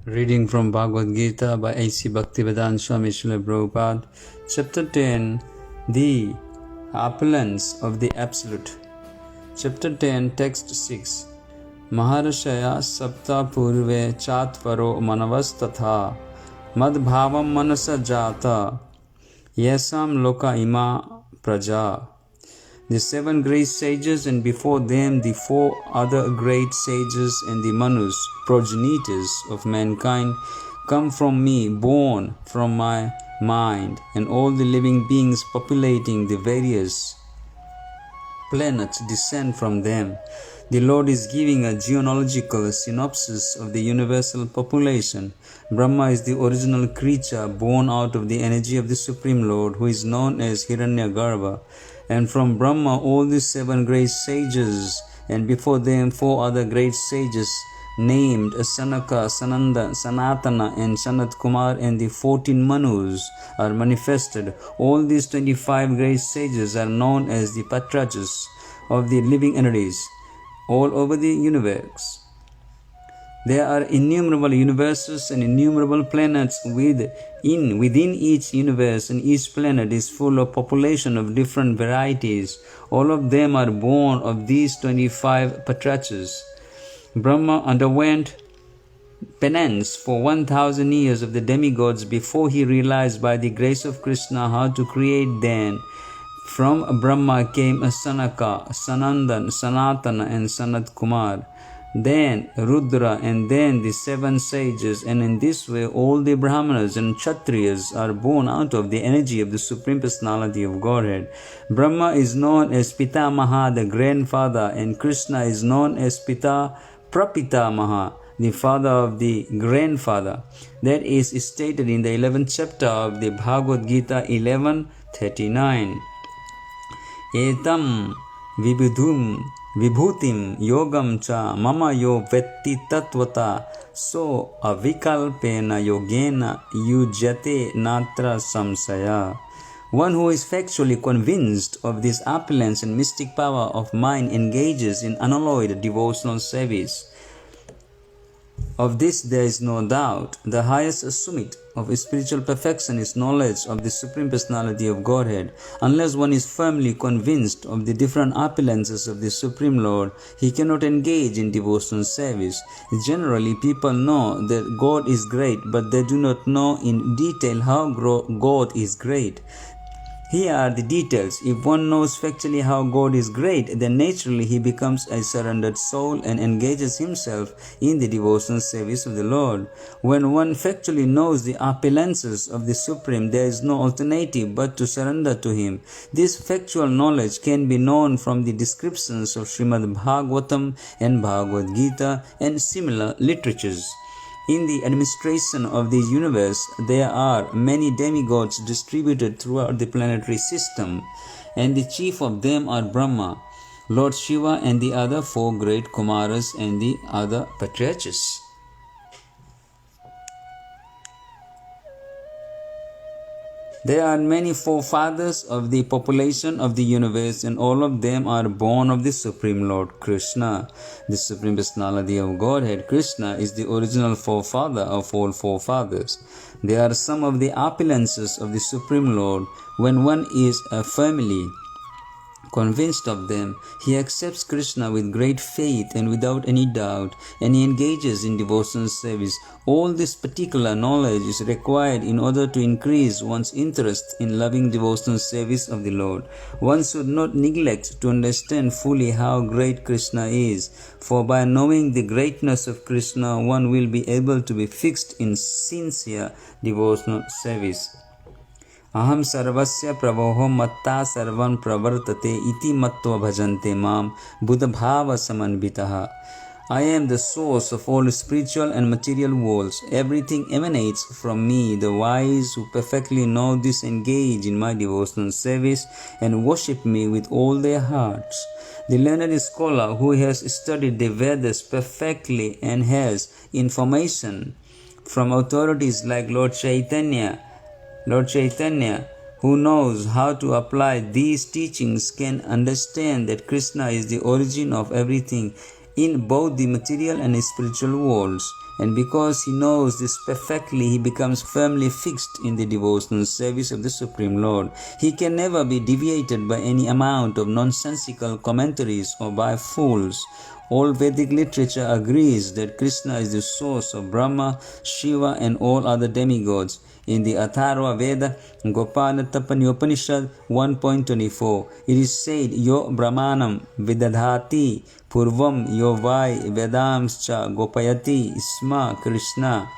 Reading from Bhagavad Gita by A.C. Bhaktivedanta Swami Srila Prabhupada, Chapter 10, The Opulence of the Absolute. Chapter 10, Text 6. Maharashaya sapta purve chatvaro manavastatha madbhavam manasa jata yasam loka ima praja. The 7 great sages, and before them the 4 other great sages, and the manus, progenitors of mankind, come from me, born from my mind, and all the living beings populating the various planets descend from them. The Lord is giving a genealogical synopsis of the universal population. Brahma is the original creature born out of the energy of the Supreme Lord, who is known as Hiranyagarbha. And from Brahma all the 7 great sages, and before them 4 other great sages, named Sanaka, Sananda, Sanatana, and Sanat Kumar, and the 14 Manus are manifested. All these 25 great sages are known as the Patrachas of the living entities all over the universe. There are innumerable universes and innumerable planets within each universe, and each planet is full of population of different varieties. All of them are born of these 25 Patrachas. Brahma underwent penance for 1000 years of the demigods before he realized by the grace of Krishna how to create them. From Brahma came Sanaka, Sanandan, Sanatana, and Sanat Kumar, then Rudra, and then the 7 sages, and in this way all the Brahmanas and Kshatriyas are born out of the energy of the Supreme Personality of Godhead. Brahma is known as Pitamaha, the grandfather, and Krishna is known as Prapitamaha, the father of the grandfather. That is stated in the 11th chapter of the Bhagavad Gita 11:39. Etam vibhutim yogam cha mama yo vetti tatvata so avikalpena yogena yujyate natra samsaya. One who is factually convinced of this opulence and mystic power of mind engages in unalloyed devotional service. Of this there is no doubt. The highest summit of spiritual perfection is knowledge of the Supreme Personality of Godhead. Unless one is firmly convinced of the different opulences of the Supreme Lord, he cannot engage in devotional service. Generally, people know that God is great, but they do not know in detail how God is great. Here are the details. If one knows factually how God is great, then naturally he becomes a surrendered soul and engages himself in the devotional service of the Lord. When one factually knows the opulences of the Supreme, there is no alternative but to surrender to Him. This factual knowledge can be known from the descriptions of Srimad Bhagavatam and Bhagavad Gita and similar literatures. In the administration of the universe, there are many demigods distributed throughout the planetary system, and the chief of them are Brahma, Lord Shiva, and the other 4 great Kumaras and the other Patrachas. There are many forefathers of the population of the universe, and all of them are born of the Supreme Lord Krishna, the Supreme Personality of Godhead. Krishna is the original forefather of all forefathers. There are some of the opulences of the Supreme Lord. When one is firmly convinced of them, he accepts Krishna with great faith and without any doubt, and he engages in devotional service. All this particular knowledge is required in order to increase one's interest in loving devotional service of the Lord. One should not neglect to understand fully how great Krishna is, for by knowing the greatness of Krishna, one will be able to be fixed in sincere devotional service. Aham sarvasya pravoho matta sarvan pravartate iti matva bhajante mam buddhabhava samanvitaha. I am the source of all spiritual and material worlds. Everything emanates from me. The wise who perfectly know this engage in my devotional service and worship me with all their hearts. The learned scholar who has studied the Vedas perfectly and has information from authorities like Lord Chaitanya, who knows how to apply these teachings, can understand that Krishna is the origin of everything in both the material and spiritual worlds. and because he knows this perfectly, he becomes firmly fixed in the devotional service of the Supreme Lord. He can never be deviated by any amount of nonsensical commentaries or by fools. All Vedic literature agrees that Krishna is the source of Brahma, Shiva and all other demigods. In the Atharva Veda, Gopala Upanishad 1.24, it is said, Yo Brahmanam Vidadhati Purvam Yo Vai Vedamscha Gopayati Isma Krishna.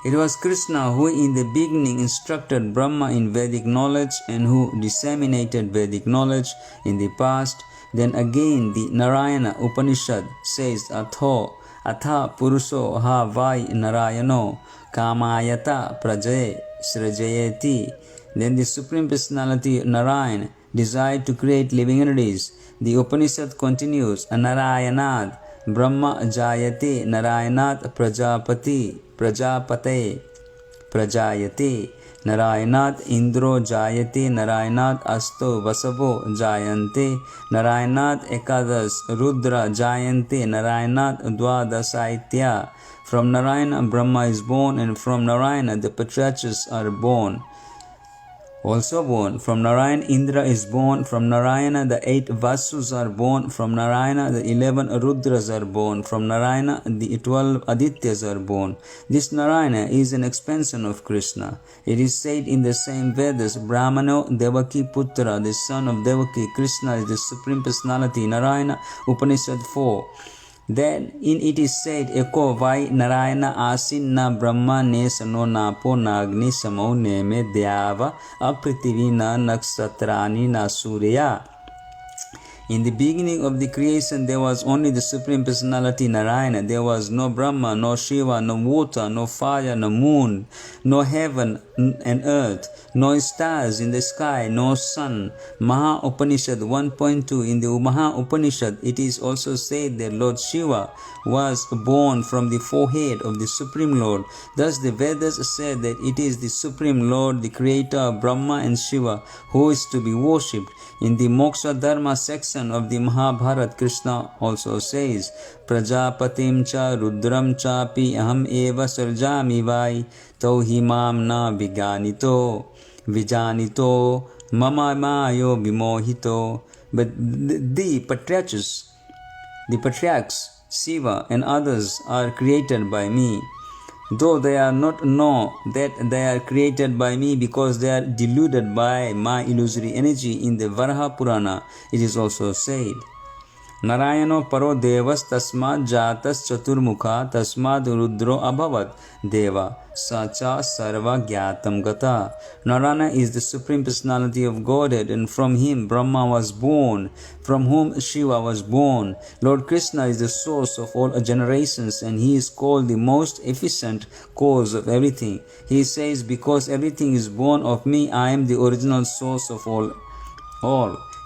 It was Krishna who in the beginning instructed Brahma in Vedic knowledge and who disseminated Vedic knowledge in the past. Then again the Narayana Upanishad says, Atha Puruso Ha Vai Narayano Kamayata Prajaye Srajayati. Then the Supreme Personality Narayan desired to create living entities. The Upanishad continues, Narayanad Brahma Jayate Narayanat Prajapate Prajayate Narayanat Indro Jayate Narayanat Asto Vasavo Jayante Narayanat Ekadas Rudra Jayante Narayanat Dvadasaitya. From Narayana Brahma is born, and from Narayana the patriarchs are born. From Narayana Indra is born, from Narayana the 8 Vasus are born, from Narayana the 11 Rudras are born, from Narayana the 12 Adityas are born. This Narayana is an expansion of Krishna. It is said in the same Vedas, Brahmano Devaki Putra, the son of Devaki. Krishna is the Supreme Personality. Narayana Upanishad 4. Then in it is said, Eko vai Narayana asin na Brahma ne sano napo nagni samo ne me dyava apritivi na naksatrani na surya. In the beginning of the creation, there was only the Supreme Personality Narayana. There was no Brahma, no Shiva, no water, no fire, no moon, no heaven and earth, no stars in the sky, no sun. Maha Upanishad 1.2. In the Maha Upanishad, it is also said that Lord Shiva was born from the forehead of the Supreme Lord. Thus the Vedas said that it is the Supreme Lord, the creator of Brahma and Shiva, who is to be worshipped. In the Moksha Dharma section of the Mahabharata, Krishna also says, Prajapatim cha rudram chapi aham eva sarjami vai tauhimam na vijanito mama mayo vimohito. But the patriarchs, Shiva and others are created by me, though they are not know that they are created by me because they are deluded by my illusory energy. In the Varaha Purana, it is also said, Narayano paro devas tasmad jatas chaturmukha tasmad rudro abhavat deva sacha sarva gyatam gata. Narayana is the Supreme Personality of Godhead, and from him Brahma was born, from whom Shiva was born. Lord Krishna is the source of all generations, and he is called the most efficient cause of everything. He says, because everything is born of me, I am the original source of all.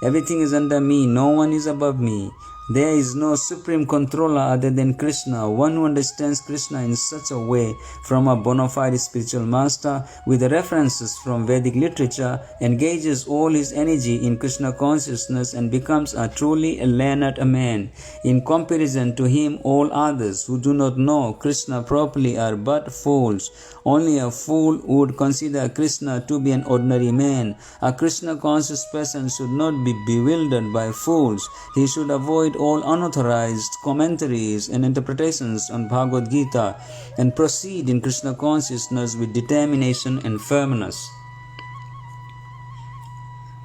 Everything is under me, no one is above me. There is no supreme controller other than Krishna. One who understands Krishna in such a way from a bona fide spiritual master with the references from Vedic literature engages all his energy in Krishna consciousness and becomes a truly learned man. In comparison to him, all others who do not know Krishna properly are but fools. Only a fool would consider Krishna to be an ordinary man. A Krishna conscious person should not be bewildered by fools. He should avoid all unauthorized commentaries and interpretations on Bhagavad Gita and proceed in Krishna consciousness with determination and firmness.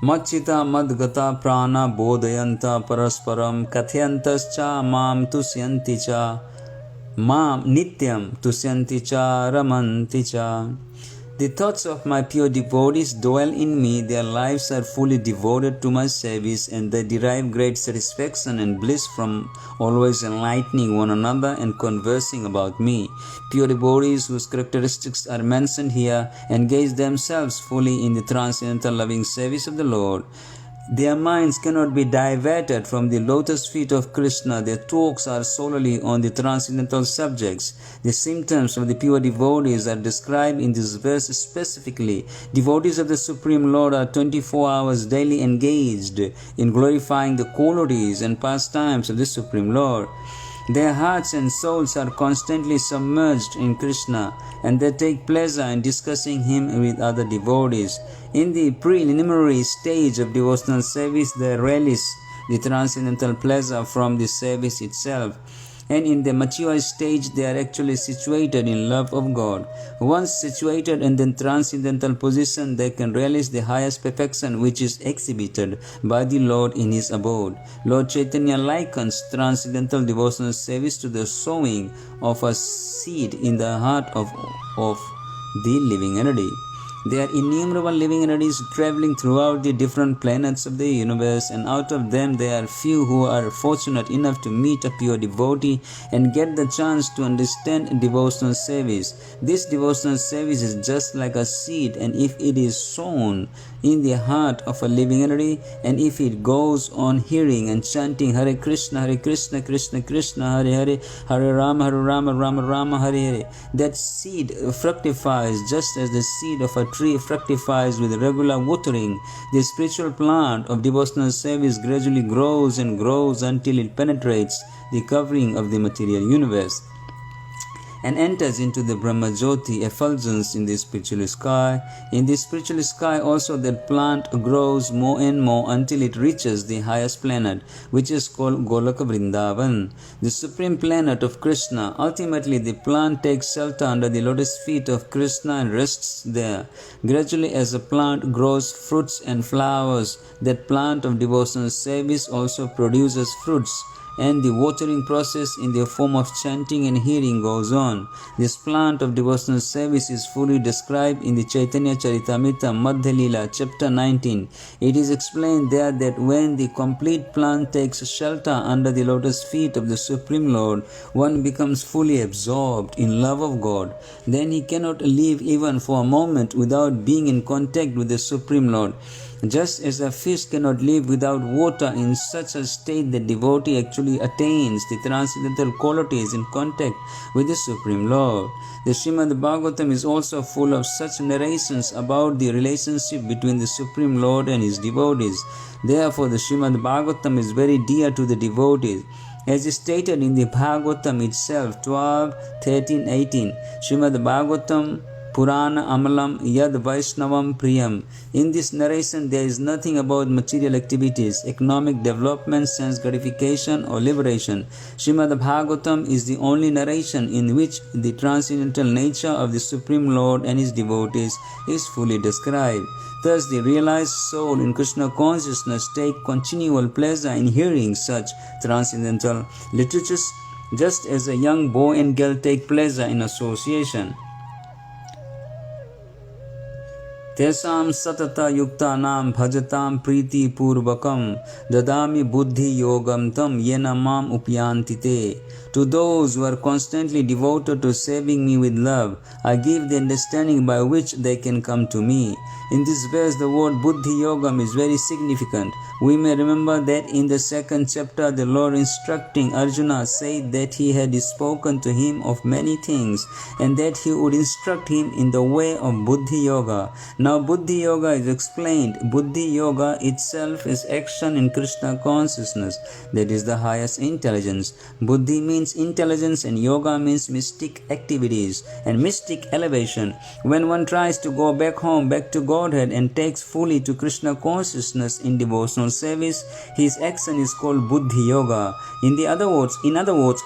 Machita madgata prana bodhayanta parasparam katyantascha mam tusyanti cha mam nityam tusyanti cha ramanti cha. The thoughts of my pure devotees dwell in me, their lives are fully devoted to my service, and they derive great satisfaction and bliss from always enlightening one another and conversing about me. Pure devotees whose characteristics are mentioned here engage themselves fully in the transcendental loving service of the Lord. Their minds cannot be diverted from the lotus feet of Krishna. Their talks are solely on the transcendental subjects. The symptoms of the pure devotees are described in this verse specifically. Devotees of the Supreme Lord are 24 hours daily engaged in glorifying the qualities and pastimes of the Supreme Lord. Their hearts and souls are constantly submerged in Krishna, and they take pleasure in discussing Him with other devotees. In the preliminary stage of devotional service, they relish the transcendental pleasure from the service itself. And in the mature stage, they are actually situated in love of God. Once situated in the transcendental position, they can realize the highest perfection which is exhibited by the Lord in His abode. Lord Chaitanya likens transcendental devotional service to the sowing of a seed in the heart of the living entity. There are innumerable living entities traveling throughout the different planets of the universe, and out of them there are few who are fortunate enough to meet a pure devotee and get the chance to understand devotional service. This devotional service is just like a seed, and if it is sown in the heart of a living entity, and if it goes on hearing and chanting Hare Krishna, Krishna Krishna, Hare Hare, Hare Rama, Rama Rama, Hare Hare, that seed fructifies just as the seed of a tree fructifies with regular watering. The spiritual plant of devotional service gradually grows and grows until it penetrates the covering of the material universe and enters into the Brahma Jyoti effulgence in the spiritual sky. In the spiritual sky also that plant grows more and more until it reaches the highest planet, which is called Golaka Vrindavan, the supreme planet of Krishna. Ultimately, the plant takes shelter under the lotus feet of Krishna and rests there. Gradually, as a plant grows fruits and flowers, that plant of devotional service also produces fruits, and the watering process in the form of chanting and hearing goes on. This plant of devotional service is fully described in the Chaitanya Charitamrita Madhya Leela, chapter 19. It is explained there that when the complete plant takes shelter under the lotus feet of the Supreme Lord, one becomes fully absorbed in love of God. Then he cannot live even for a moment without being in contact with the Supreme Lord. Just as a fish cannot live without water, in such a state the devotee actually attains the transcendental qualities in contact with the Supreme Lord. The Srimad Bhagavatam is also full of such narrations about the relationship between the Supreme Lord and His devotees. Therefore, the Srimad Bhagavatam is very dear to the devotees. As is stated in the Bhagavatam itself, 12, 13, 18, Srimad Bhagavatam Purana Amalam Yad Vaishnavam Priyam. In this narration, there is nothing about material activities, economic development, sense gratification, or liberation. Srimad Bhagavatam is the only narration in which the transcendental nature of the Supreme Lord and His devotees is fully described. Thus, the realized soul in Krishna consciousness take continual pleasure in hearing such transcendental literatures, just as a young boy and girl take pleasure in association. Tesam satata yuktanam bhajatam priti purvakam dadami buddhi yogam tam yena mam upyantite. To those who are constantly devoted to serving me with love, I give the understanding by which they can come to me. In this verse, the word buddhi yogam is very significant. We may remember that in the second chapter, the Lord instructing Arjuna said that he had spoken to him of many things and that he would instruct him in the way of buddhi yoga. Now, buddhi yoga is explained. Buddhi yoga itself is action in Krishna consciousness, that is the highest intelligence. Buddhi means intelligence and yoga means mystic activities and mystic elevation. When one tries to go back home, back to Godhead, and takes fully to Krishna consciousness in devotional service, his action is called buddhi yoga. In other words,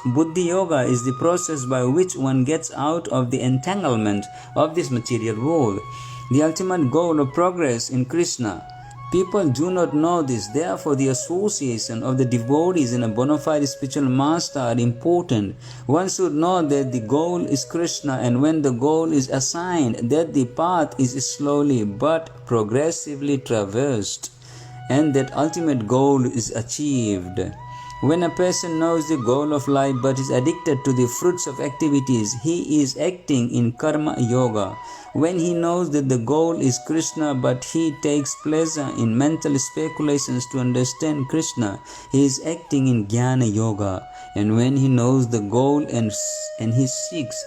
buddhi yoga is the process by which one gets out of the entanglement of this material world, the ultimate goal of progress in Krishna. People do not know this, therefore the association of the devotees and a bona fide spiritual master are important. One should know that the goal is Krishna, and when the goal is assigned, that the path is slowly but progressively traversed, and that ultimate goal is achieved. When a person knows the goal of life but is addicted to the fruits of activities, he is acting in karma yoga. When he knows that the goal is Krishna but he takes pleasure in mental speculations to understand Krishna, he is acting in jnana yoga. And when he knows the goal and he seeks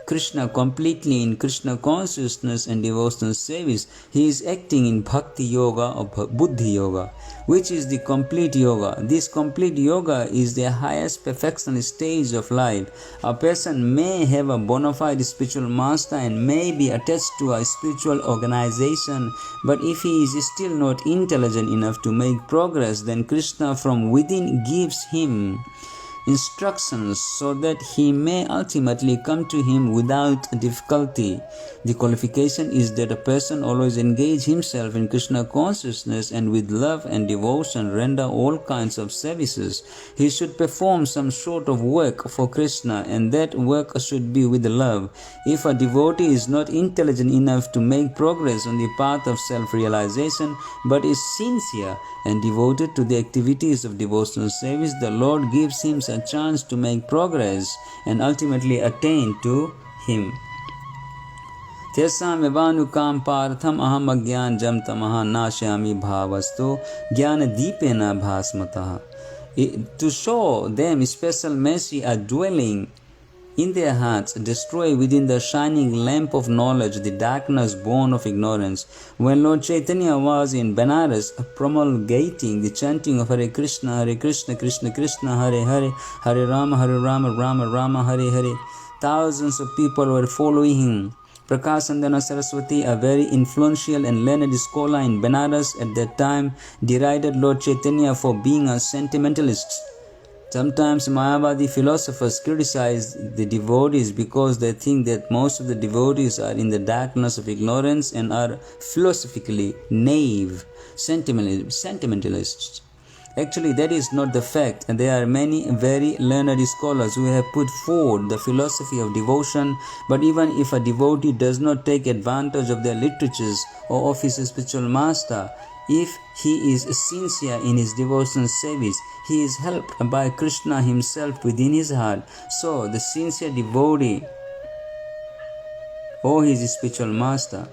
Krishna completely in Krishna consciousness and devotional service, he is acting in Bhakti Yoga or Buddhi Yoga, which is the complete yoga. This complete yoga is the highest perfection stage of life. A person may have a bona fide spiritual master and may be attached to a spiritual organization, but if he is still not intelligent enough to make progress, then Krishna from within gives him instructions so that he may ultimately come to him without difficulty. The qualification is that a person always engage himself in Krishna consciousness and with love and devotion render all kinds of services. He should perform some sort of work for Krishna, and that work should be with love. If a devotee is not intelligent enough to make progress on the path of self-realization, but is sincere and devoted to the activities of devotional service, the Lord gives him a chance to make progress and ultimately attain to him. Tesam evanukam partham aham agyan jam tamaha nashyami bhavasto jnana deepena bhasmataha. To show them special mercy are dwelling in their hearts, destroy within the shining lamp of knowledge the darkness born of ignorance. When Lord Chaitanya was in Benares promulgating the chanting of Hare Krishna, Krishna Krishna, Hare Hare, Hare Rama, Rama Rama, Hare Hare, thousands of people were following him. Prakasandana Saraswati, a very influential and learned scholar in Benares at that time, derided Lord Chaitanya for being a sentimentalist. Sometimes Mayavadi philosophers criticize the devotees because they think that most of the devotees are in the darkness of ignorance and are philosophically naive, sentimentalists. Actually, that is not the fact, and there are many very learned scholars who have put forward the philosophy of devotion, but even if a devotee does not take advantage of their literatures or of his spiritual master, if he is sincere in his devotional service, he is helped by Krishna himself within his heart. So, the sincere devotee or his spiritual master,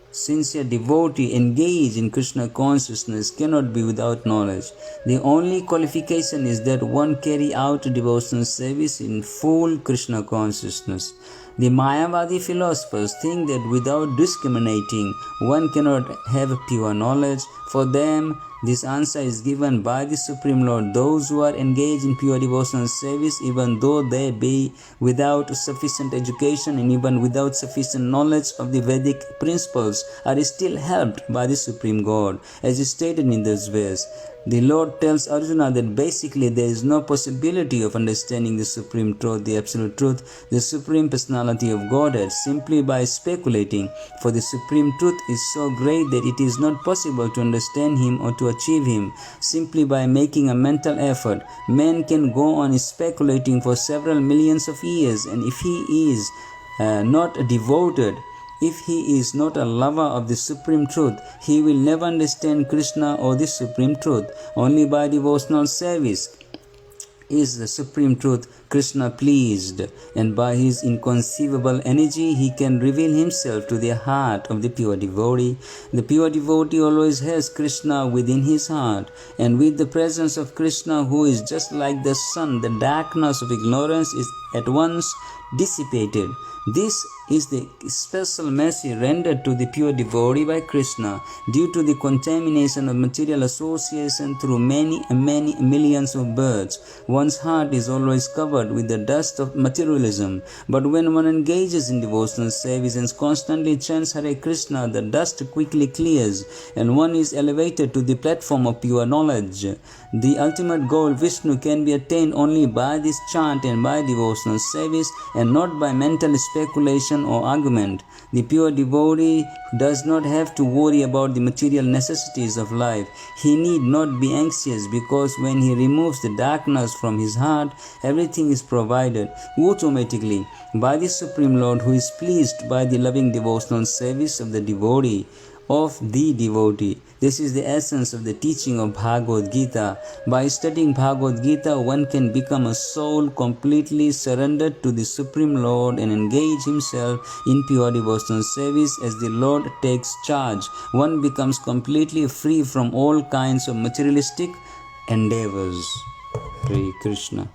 sincere devotee engaged in Krishna consciousness cannot be without knowledge. The only qualification is that one carry out devotional service in full Krishna consciousness. The Mayavadi philosophers think that without discriminating, one cannot have pure knowledge. For them, this answer is given by the Supreme Lord. Those who are engaged in pure devotional service, even though they be without sufficient education and even without sufficient knowledge of the Vedic principles, are still helped by the Supreme God, as is stated in this verse. The Lord tells Arjuna that basically there is no possibility of understanding the Supreme Truth, the Absolute Truth, the Supreme Personality of Godhead simply by speculating, for the Supreme Truth is so great that it is not possible to understand Him or to achieve Him simply by making a mental effort. Man can go on speculating for several millions of years, and if he is not devoted, if he is not a lover of the Supreme Truth, he will never understand Krishna or the Supreme Truth. Only by devotional service is the Supreme Truth Krishna pleased, and by his inconceivable energy he can reveal himself to the heart of the pure devotee. The pure devotee always has Krishna within his heart, and with the presence of Krishna, who is just like the sun, the darkness of ignorance is at once dissipated. This is the special mercy rendered to the pure devotee by Krishna due to the contamination of material association through many millions of births. One's heart is always covered with the dust of materialism, but when one engages in devotional service and constantly chants Hare Krishna, the dust quickly clears and one is elevated to the platform of pure knowledge. The ultimate goal, Vishnu, can be attained only by this chant and by devotional service, and not by mental speculation or argument. The pure devotee does not have to worry about the material necessities of life. He need not be anxious, because when he removes the darkness from his heart, everything is provided automatically by the Supreme Lord, who is pleased by the loving devotional service of the devotee. This is the essence of the teaching of Bhagavad Gita. By studying Bhagavad Gita, one can become a soul completely surrendered to the Supreme Lord and engage himself in pure devotional service. As the Lord takes charge, one becomes completely free from all kinds of materialistic endeavors. Hare Krishna.